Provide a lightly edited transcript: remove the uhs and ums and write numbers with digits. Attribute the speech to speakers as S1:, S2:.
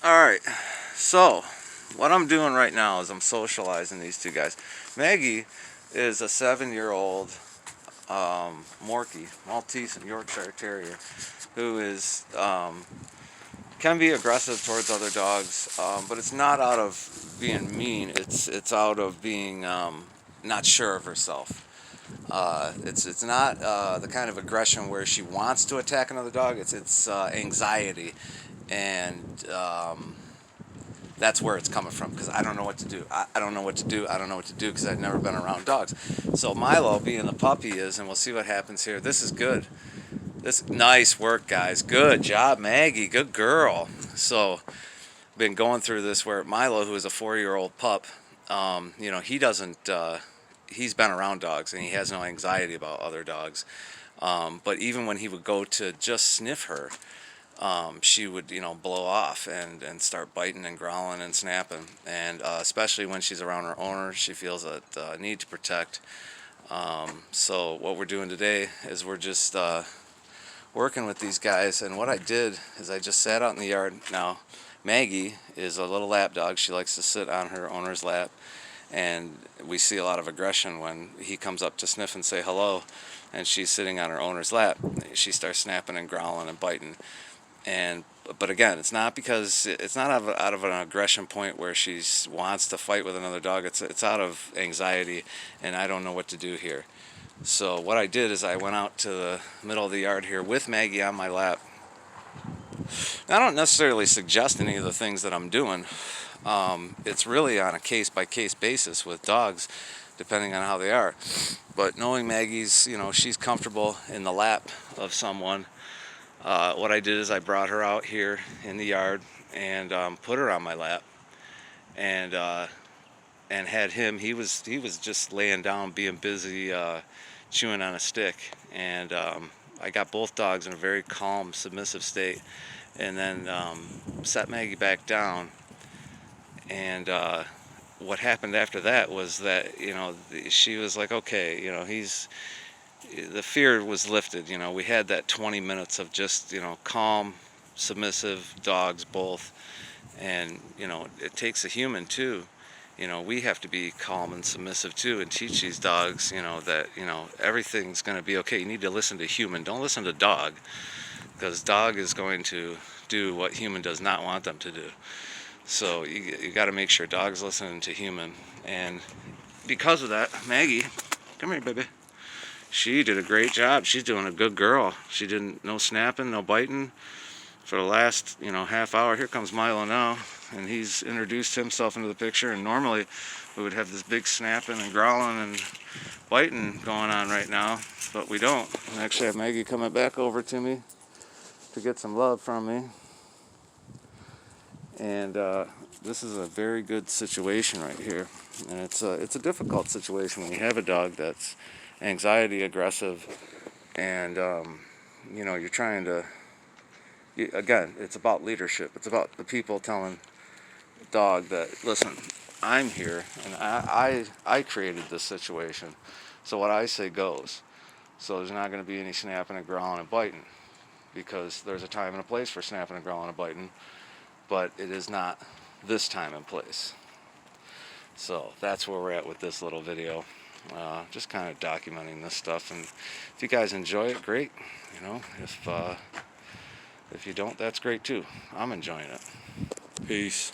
S1: Alright, so what I'm doing right now is I'm socializing these two guys. Maggie is a 7-year-old Morkie, Maltese and Yorkshire Terrier, who is can be aggressive towards other dogs, but it's not out of being mean. It's out of being not sure of herself. It's not the kind of aggression where she wants to attack another dog. It's anxiety, and that's where it's coming from, because I don't know what to do. I don't know what to do. I don't know what to do because I've never been around dogs. So Milo, being the puppy is, and we'll see what happens here. This is good. This nice work, guys. Good job, Maggie. Good girl. So been going through this where Milo, who is a 4-year-old pup, he doesn't. He's been around dogs and he has no anxiety about other dogs. But even when he would go to just sniff her, she would, blow off and start biting and growling and snapping. And especially when she's around her owner, she feels a need to protect. So what we're doing today is we're just working with these guys. And what I did is I just sat out in the yard. Now, Maggie is a little lap dog. She likes to sit on her owner's lap. And we see a lot of aggression when he comes up to sniff and say hello, and she's sitting on her owner's lap. She starts snapping and growling and biting. But again, it's not because it's not out of an aggression point where she wants to fight with another dog. It's out of anxiety, and I don't know what to do here. So what I did is I went out to the middle of the yard here with Maggie on my lap. I don't necessarily suggest any of the things that I'm doing. It's really on a case-by-case basis with dogs, depending on how they are. But knowing Maggie's, she's comfortable in the lap of someone, what I did is I brought her out here in the yard and put her on my lap, and had him. He was just laying down, being busy chewing on a stick, and I got both dogs in a very calm, submissive state, and then set Maggie back down. And what happened after that was that she was like, okay, the fear was lifted. We had that 20 minutes of just calm, submissive dogs both, and it takes a human too. We have to be calm and submissive too, and teach these dogs that everything's going to be okay. You need to listen to human, don't listen to dog, because dog is going to do what human does not want them to do. So you got to make sure dog's listening to human. And because of that, Maggie, come here, baby. She did a great job. She's doing a good girl. She didn't, no snapping, no biting for the last, half hour. Here comes Milo now, and he's introduced himself into the picture. And normally we would have this big snapping and growling and biting going on right now, but we don't. I actually have Maggie coming back over to me to get some love from me. And this is a very good situation right here, and it's a difficult situation when you have a dog that's anxiety aggressive, and you're trying to. Again, it's about leadership. It's about the people telling the dog that, listen, I'm here, and I created this situation, so what I say goes. So there's not going to be any snapping and growling and biting, because there's a time and a place for snapping and growling and biting. But it is not this time and place. So that's where we're at with this little video. Just kind of documenting this stuff, and if you guys enjoy it, great. If you don't, that's great too. I'm enjoying it.
S2: Peace.